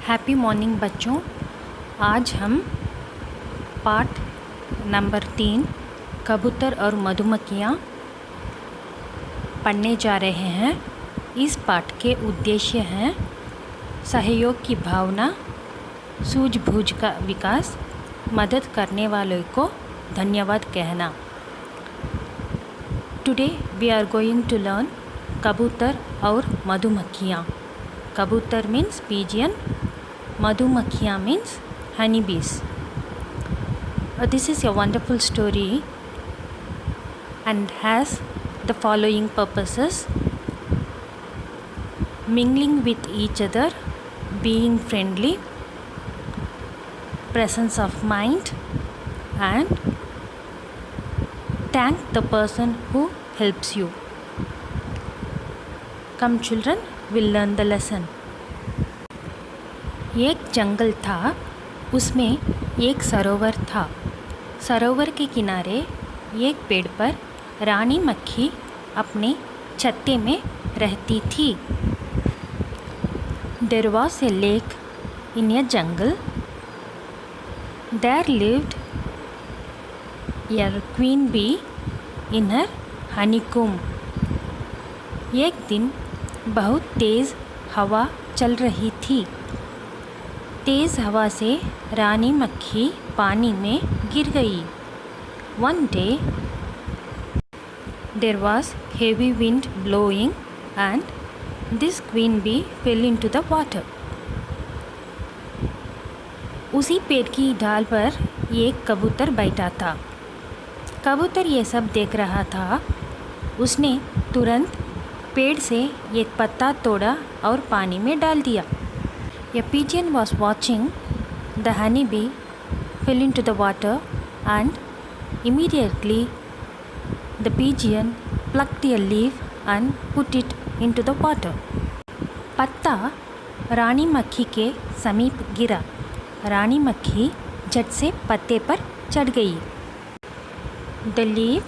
Happy morning बच्चों। आज हम पाठ नंबर 3 कबूतर और मधुमक्खियाँ पढ़ने जा रहे हैं। इस पाठ के उद्देश्य हैं सहयोग की भावना, सूझबूझ का विकास, मदद करने वालों को धन्यवाद कहना। Today we are going to learn कबूतर और मधुमक्खियाँ। कबूतर means pigeon, madhumakkhiya means honeybees. This is a wonderful story and has the following purposes: mingling with each other, being friendly, presence of mind, and thank the person who helps you. Come children, we'll learn the lesson. एक जंगल था, उसमें एक सरोवर था। सरोवर के किनारे एक पेड़ पर रानी मक्खी अपने छत्ते में रहती थी। There was a lake in a jungle. There lived a queen bee in her honeycomb. एक दिन बहुत तेज़ हवा चल रही थी। तेज़ हवा से रानी मक्खी पानी में गिर गई। One day there was heavy wind blowing and this queen bee fell into the water. उसी पेड़ की डाल पर एक कबूतर बैठा था। कबूतर ये सब देख रहा था। उसने तुरंत पेड़ से एक पत्ता तोड़ा और पानी में डाल दिया। A pigeon was watching the honeybee fell into the water and immediately the pigeon plucked a leaf and put it into the water. पत्ता रानी मक्खी के समीप गिरा। रानी मक्खी झट से पत्ते पर चढ़ गई। The leaf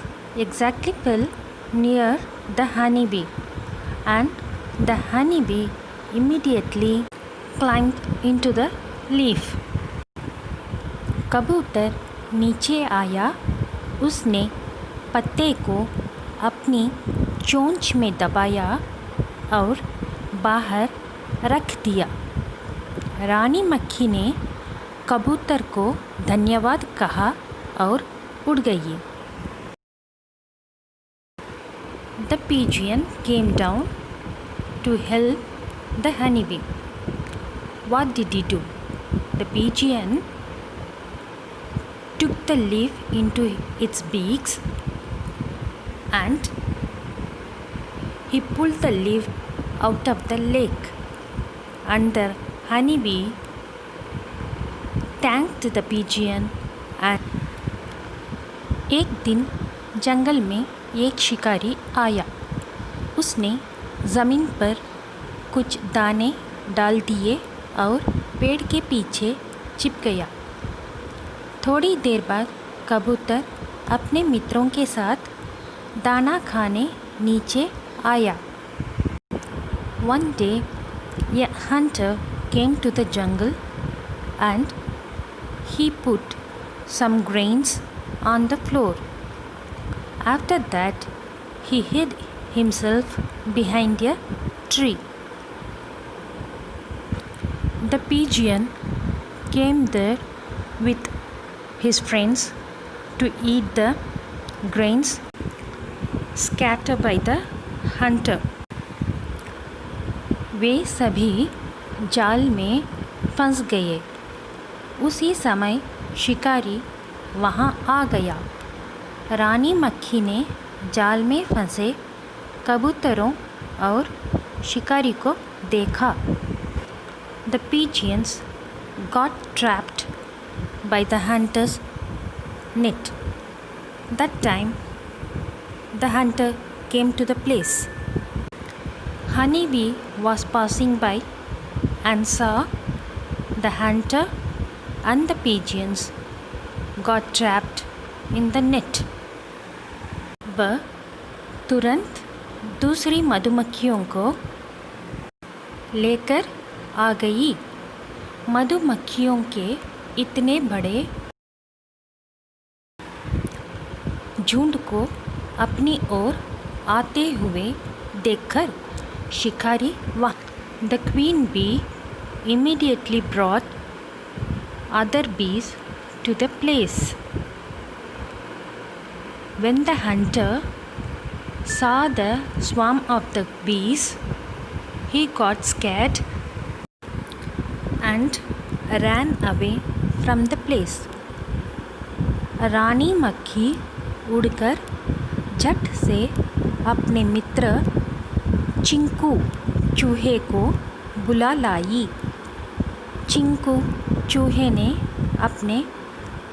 exactly fell near the honeybee and the honeybee immediately climbed into the leaf. कबूतर नीचे आया। उसने पत्ते को अपनी चोंच में दबाया और बाहर रख दिया। रानी मक्खी ने कबूतर को धन्यवाद कहा और उड़ गई। The pigeon came down to help the honeybee. What did he do? The pigeon took the leaf into its beaks and he pulled the leaf out of the lake. And the honeybee thanked the pigeon. And एक दिन जंगल में एक शिकारी आया। उसने ज़मीन पर कुछ दाने डाल दिए और पेड़ के पीछे छिप गया। थोड़ी देर बाद कबूतर अपने मित्रों के साथ दाना खाने नीचे आया। One day a hunter came to the jungle and he put some grains on the floor. After that he hid himself behind a tree. The pigeon came there with his friends to eat the grains scattered by the hunter. वे सभी जाल में फंस गए। उसी समय शिकारी वहाँ आ गया। रानी मक्खी ने जाल में फंसे कबूतरों और शिकारी को देखा। The pigeons got trapped by the hunter's net. That time the hunter came to the place. Honeybee was passing by and saw the hunter and the pigeons got trapped in the net. वह तुरंत दूसरी मधुमक्खियों को लेकर आ गई। मधुमक्खियों के इतने बड़े झुंड को अपनी ओर आते हुए देखकर शिकारी वहाँ the queen bee immediately brought other bees to the place. When the hunter saw the swarm of the bees, he got scared and ran away from the place. रानी मक्खी उड़कर झट से अपने मित्र चिंकू चूहे को बुला लाई। चिंकू चूहे ने अपने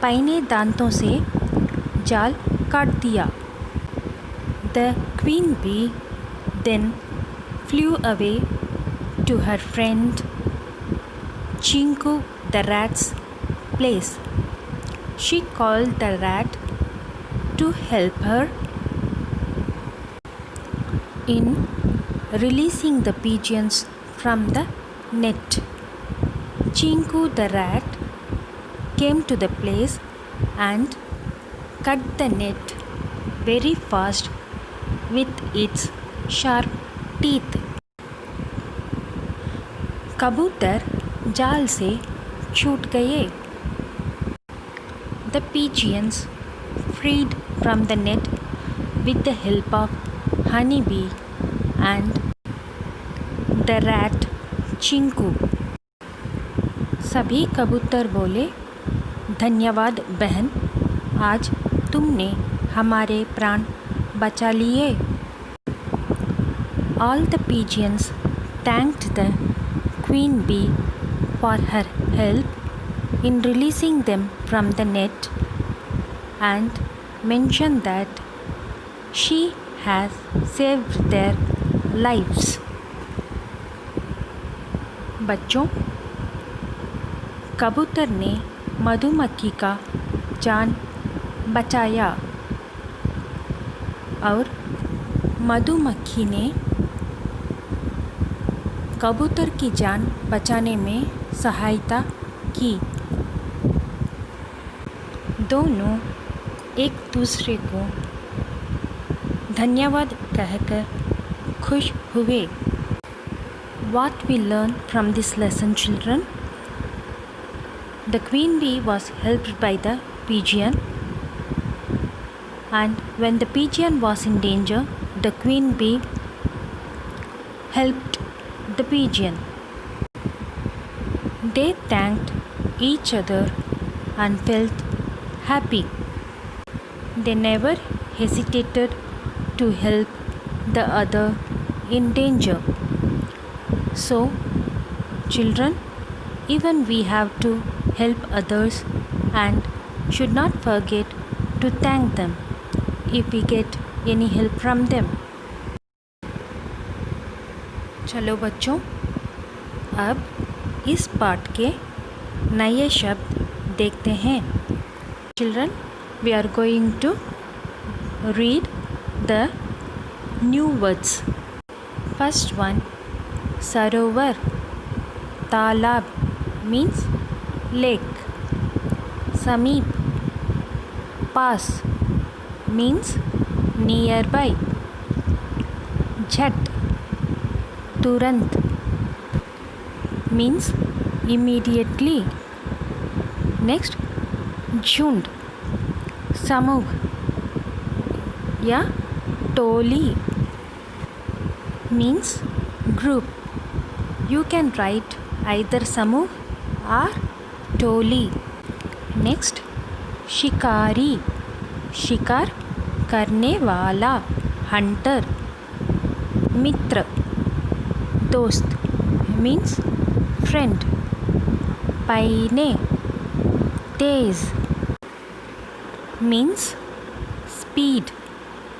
पैने दांतों से जाल काट दिया। The queen bee then flew away to her friend Chinku the rat's place. She called the rat to help her in releasing the pigeons from the net. Chinku the rat came to the place and cut the net very fast with its sharp teeth. कबूतर जाल से छूट गए। The pigeons freed from the net with the help of honeybee and the rat Chinku. सभी कबूतर बोले, धन्यवाद बहन, आज तुमने हमारे प्राण बचा लिए। All the pigeons thanked the queen bee for her help in releasing them from the net and mentioned that she has saved their lives. बच्चों, कबूतर ने मधुमक्खी का जान बचाया और मधुमक्खी ने कबूतर की जान बचाने में सहायता की। दोनों एक दूसरे को धन्यवाद कहकर खुश हुए। What we learn from this lesson, children? The queen bee was helped by the pigeon, and when the pigeon was in danger, the queen bee helped the pigeon. They thanked each other and felt happy. They never hesitated to help the other in danger. So, children, even we have to help others and should not forget to thank them if we get any help from them. चलो बच्चों, अब इस पाठ के नए शब्द देखते हैं। Children, we are going to read the new words. First one, sarovar. Talab means lake. Sameep, pass means nearby. Jhat, turant means immediately. Next, झुंड, समूह या टोली means group. You can write either समूह or टोली. Next, शिकारी, शिकार करने वाला, hunter. मित्र, दोस्त means friend. पैने, तेज means speed,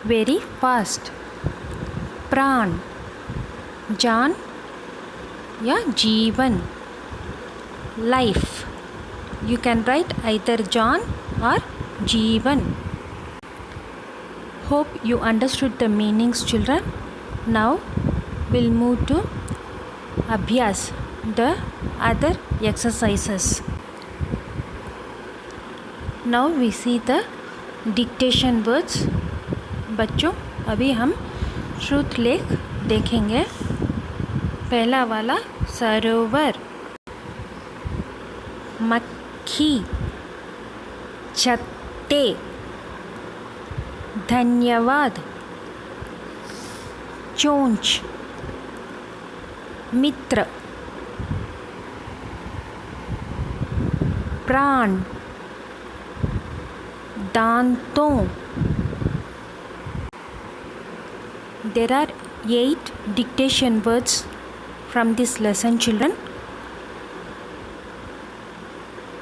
very fast. प्राण, जान या जीवन, life. You can write either John or Jeevan. Hope you understood the meanings, children. Now we'll move to Abhyas, the other exercises. Now we see the dictation words. बच्चों अभी हम श्रुत लेख देखेंगे। पहला वाला सरोवर, मक्खी, छत्ते, धन्यवाद, चोंच, मित्र, प्राण, दांतों। There are 8 dictation words from this lesson, children.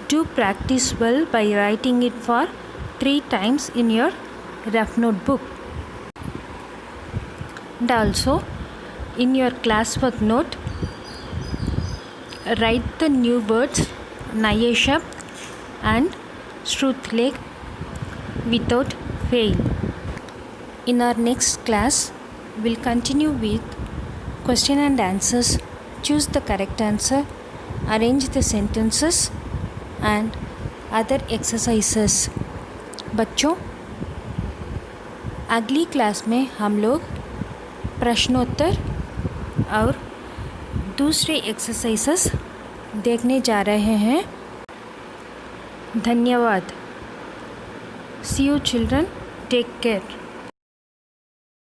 Do practice well by writing it for 3 times in your rough notebook. And also in your classwork note, write the new words Nayeshab and Shrutlek without fail. In our next class, we'll continue with question and answers. Choose the correct answer, arrange the sentences and other exercises. बच्चों अगली class में हम लोग प्रश्नोत्तर और दूसरे exercises देखने जा रहे हैं। धन्यवाद। See you children. Take care.